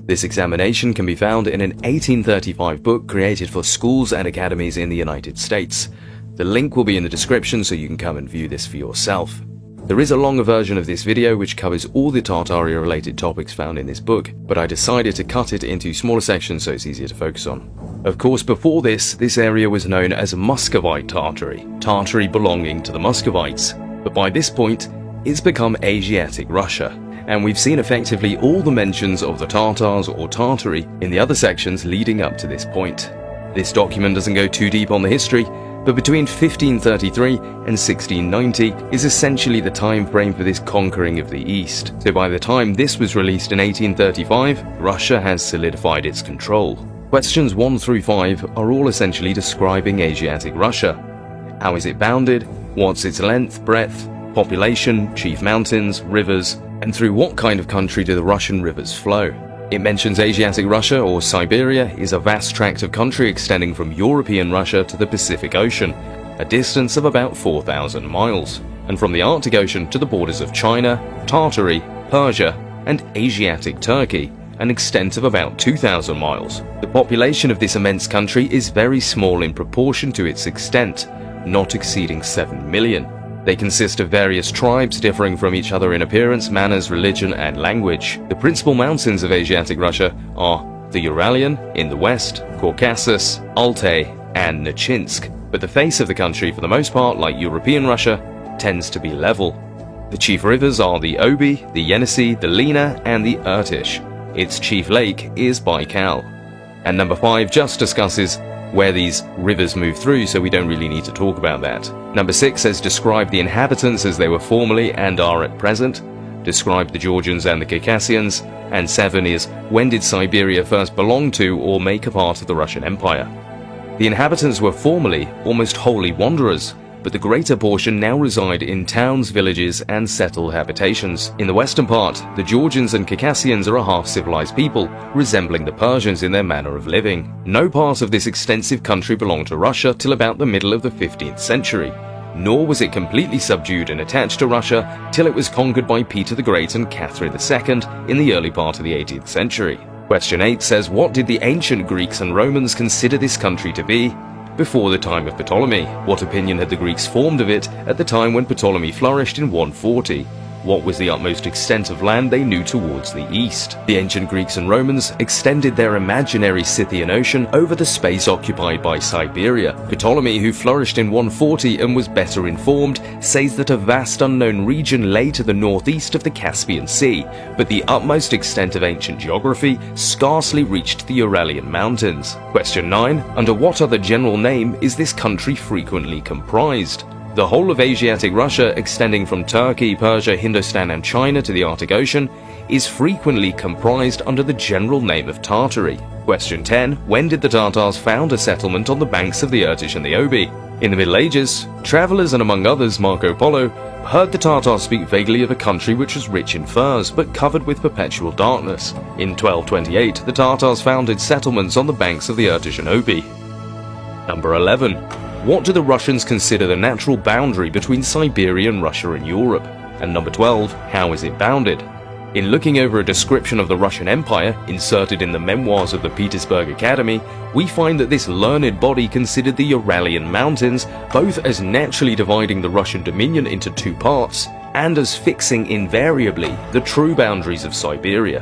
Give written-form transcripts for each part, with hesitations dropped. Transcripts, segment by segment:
This examination can be found in an 1835 book created for schools and academies in the United States. The link will be in the description so you can come and view this for yourself. There is a longer version of this video which covers all the Tartaria related topics found in this book, but I decided to cut it into smaller sections so it's easier to focus on. Of course, before this area was known as Muscovite Tartary, Tartary belonging to the Muscovites, but by this point, it's become Asiatic Russia, and we've seen effectively all the mentions of the Tartars or Tartary in the other sections leading up to this point. This document doesn't go too deep on the history, but between 1533 and 1690 is essentially the time frame for this conquering of the East. So by the time this was released in 1835, Russia has solidified its control. Questions 1 through 5 are all essentially describing Asiatic Russia. How is it bounded? What's its length, breadth, population, chief mountains, rivers, and through what kind of country do the Russian rivers flow? It mentions Asiatic Russia, or Siberia, is a vast tract of country extending from European Russia to the Pacific Ocean, a distance of about 4,000 miles, and from the Arctic Ocean to the borders of China, Tartary, Persia, and Asiatic Turkey, an extent of about 2,000 miles. The population of this immense country is very small in proportion to its extent, not exceeding 7 million. They consist of various tribes differing from each other in appearance, manners, religion, and language. The principal mountains of Asiatic Russia are the Uralian in the west, Caucasus, Altai, and Nachinsk, but the face of the country, for the most part, like European Russia, tends to be level. The chief rivers are the Oby, the Yenisei, the Lena, and the Irtysh. Its chief lake is Baikal. And number 5 just discusses where these rivers move through, so we don't really need to talk about that. Number 6 says describe the inhabitants as they were formerly and are at present. Describe the Georgians and the Caucasians. And 7 is when did Siberia first belong to or make a part of the Russian Empire? The inhabitants were formerly almost wholly wanderers, but the greater portion now reside in towns, villages, and settled habitations. In the western part, the Georgians and Caucasians are a half-civilized people, resembling the Persians in their manner of living. No part of this extensive country belonged to Russia till about the middle of the 15th century, nor was it completely subdued and attached to Russia till it was conquered by Peter the Great and Catherine II in the early part of the 18th century. Question 8 says, what did the ancient Greeks and Romans consider this country to be before the time of Ptolemy? What opinion had the Greeks formed of it at the time when Ptolemy flourished in 140? What was the utmost extent of land they knew towards the east? The ancient Greeks and Romans extended their imaginary Scythian Ocean over the space occupied by Siberia. Ptolemy, who flourished in 140 and was better informed, says that a vast unknown region lay to the northeast of the Caspian Sea, but the utmost extent of ancient geography scarcely reached the Uralian Mountains. Question 9. Under what other general name is this country frequently comprised? The whole of Asiatic Russia, extending from Turkey, Persia, Hindustan, and China to the Arctic Ocean, is frequently comprised under the general name of Tartary. Question 10. When did the Tartars found a settlement on the banks of the Irtysh and the Oby? In the Middle Ages, travelers, and among others Marco Polo, heard the Tartars speak vaguely of a country which was rich in furs but covered with perpetual darkness. In 1228, the Tartars founded settlements on the banks of the Irtysh and Oby. Number 11. What do the Russians consider the natural boundary between Siberia and Russia and Europe? And number 12, how is it bounded? In looking over a description of the Russian Empire, inserted in the memoirs of the Petersburg Academy, we find that this learned body considered the Uralian Mountains both as naturally dividing the Russian dominion into two parts, and as fixing invariably the true boundaries of Siberia.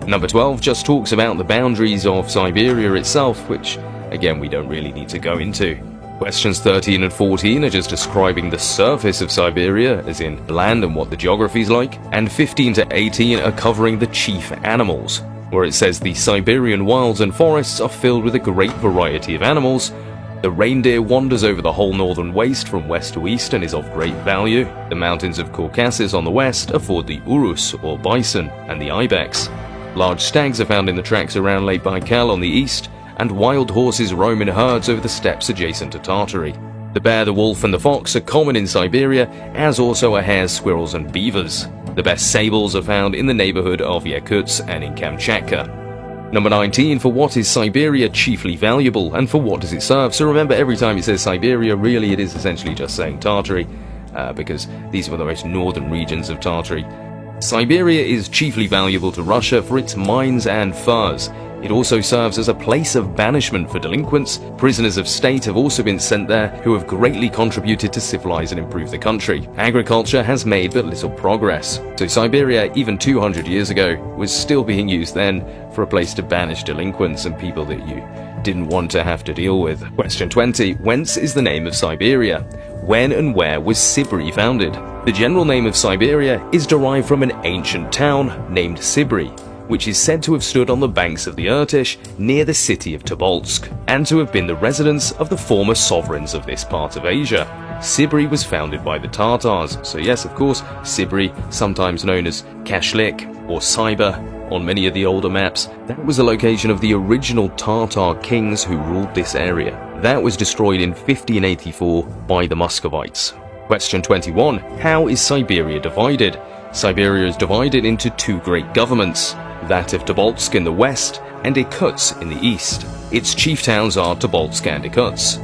Number 12 just talks about the boundaries of Siberia itself, which, again, we don't really need to go into. Questions 13 and 14 are just describing the surface of Siberia, as in land and what the geography is like, and 15 to 18 are covering the chief animals, where it says the Siberian wilds and forests are filled with a great variety of animals. The reindeer wanders over the whole northern waste from west to east and is of great value. The mountains of Caucasus on the west afford the urus or bison and the ibex. Large stags are found in the tracts around Lake Baikal on the east, and wild horses roam in herds over the steppes adjacent to Tartary. The bear, the wolf, and the fox are common in Siberia, as also are hares, squirrels, and beavers. The best sables are found in the neighborhood of Yakutsk and in Kamchatka. Number 19, for what is Siberia chiefly valuable, and for what does it serve? So remember, every time it says Siberia, really it is essentially just saying Tartary, because these were the most northern regions of Tartary. Siberia is chiefly valuable to Russia for its mines and furs. It also serves as a place of banishment for delinquents. Prisoners of state have also been sent there who have greatly contributed to civilize and improve the country. Agriculture has made but little progress. So Siberia, even 200 years ago, was still being used then for a place to banish delinquents and people that you didn't want to have to deal with. Question 20. Whence is the name of Siberia? When and where was Sibri founded? The general name of Siberia is derived from an ancient town named Sibri, which is said to have stood on the banks of the Irtysh near the city of Tobolsk, and to have been the residence of the former sovereigns of this part of Asia. Sibri was founded by the Tartars, so yes, of course, Sibri, sometimes known as Kashlik or Siber on many of the older maps, that was the location of the original Tartar kings who ruled this area. That was destroyed in 1584 by the Muscovites. Question 21. How is Siberia divided? Siberia is divided into two great governments, that of Tobolsk in the west and Irkutsk in the east. Its chief towns are Tobolsk and Irkutsk.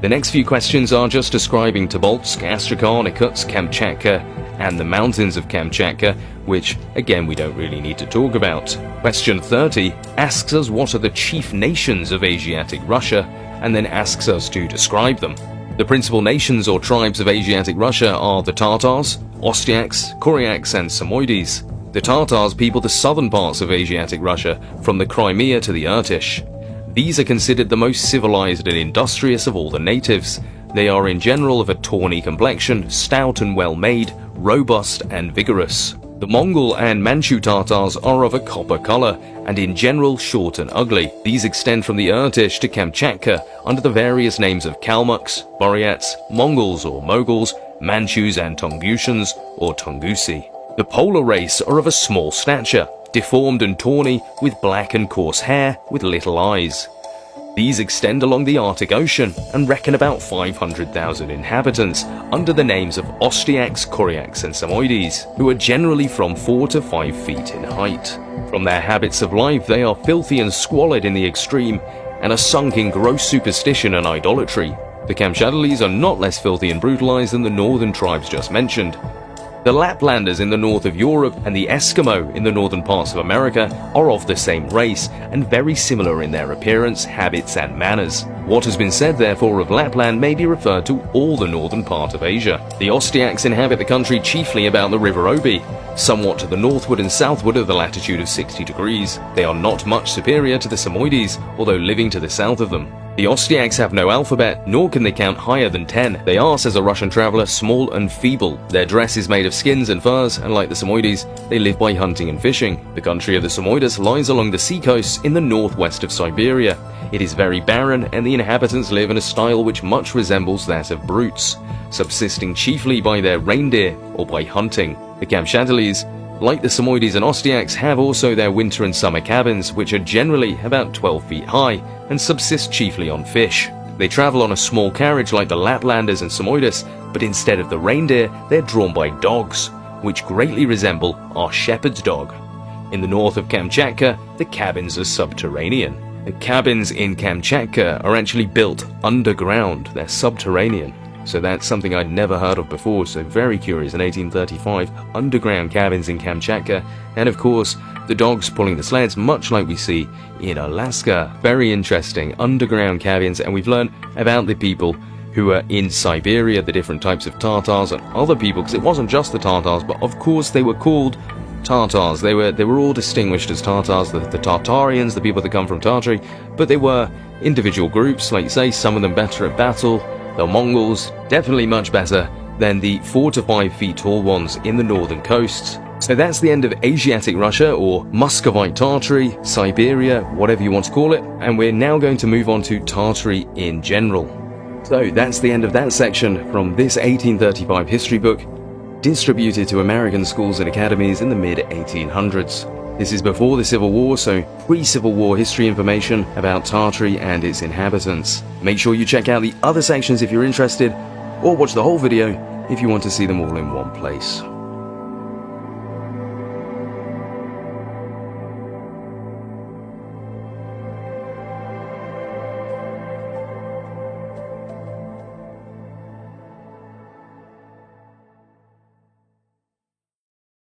The next few questions are just describing Tobolsk, Astrakhan, Irkutsk, Kamchatka, and the mountains of Kamchatka, which, again, we don't really need to talk about. Question 30 asks us what are the chief nations of Asiatic Russia, and then asks us to describe them. The principal nations or tribes of Asiatic Russia are the Tatars, Ostyaks, Koryaks, and Samoides. The Tatars people the southern parts of Asiatic Russia, from the Crimea to the Irtysh. These are considered the most civilized and industrious of all the natives. They are in general of a tawny complexion, stout and well-made, robust and vigorous. The Mongol and Manchu Tatars are of a copper color, and in general short and ugly. These extend from the Irtysh to Kamchatka under the various names of Kalmucks, Buryats, Mongols or Moguls, Manchus and Tungusians or Tungusi. The Polar race are of a small stature, deformed and tawny, with black and coarse hair, with little eyes. These extend along the Arctic Ocean and reckon about 500,000 inhabitants under the names of Ostyaks, Koryaks and Samoides, who are generally from 4 to 5 feet in height. From their habits of life, they are filthy and squalid in the extreme, and are sunk in gross superstition and idolatry. The Kamchadales are not less filthy and brutalized than the northern tribes just mentioned. The Laplanders in the north of Europe and the Eskimo in the northern parts of America are of the same race and very similar in their appearance, habits and manners. What has been said therefore of Lapland may be referred to all the northern part of Asia. The Ostyaks inhabit the country chiefly about the River Oby, somewhat to the northward and southward of the latitude of 60 degrees. They are not much superior to the Samoides, although living to the south of them. The Ostyaks have no alphabet, nor can they count higher than 10. They are, says a Russian traveller, small and feeble. Their dress is made of skins and furs, and like the Samoides, they live by hunting and fishing. The country of the Samoides lies along the seacoasts in the northwest of Siberia. It is very barren, and the inhabitants live in a style which much resembles that of brutes, subsisting chiefly by their reindeer or by hunting. The Kamchadales, like the Samoides and Ostyaks, have also their winter and summer cabins, which are generally about 12 feet high and subsist chiefly on fish. They travel on a small carriage like the Laplanders and Samoides, but instead of the reindeer, they're drawn by dogs, which greatly resemble our shepherd's dog. In the north of Kamchatka, the cabins are subterranean. The cabins in Kamchatka are actually built underground. They're subterranean. So that's something I'd never heard of before, so very curious. In 1835, underground cabins in Kamchatka, and of course, the dogs pulling the sleds, much like we see in Alaska. Very interesting, underground cabins, and we've learned about the people who are in Siberia, the different types of Tatars and other people, because it wasn't just the Tatars, but of course they were called Tatars. They were all distinguished as Tatars, the Tartarians, the people that come from Tartary, but they were individual groups, like you say, some of them better at battle. The Mongols, definitely much better than the 4 to 5 feet tall ones in the northern coasts. So that's the end of Asiatic Russia, or Muscovite Tartary, Siberia, whatever you want to call it, and we're now going to move on to Tartary in general. So that's the end of that section from this 1835 history book, distributed to American schools and academies in the mid-1800s. This is before the Civil War, so pre-Civil War history information about Tartary and its inhabitants. Make sure you check out the other sections if you're interested, or watch the whole video if you want to see them all in one place.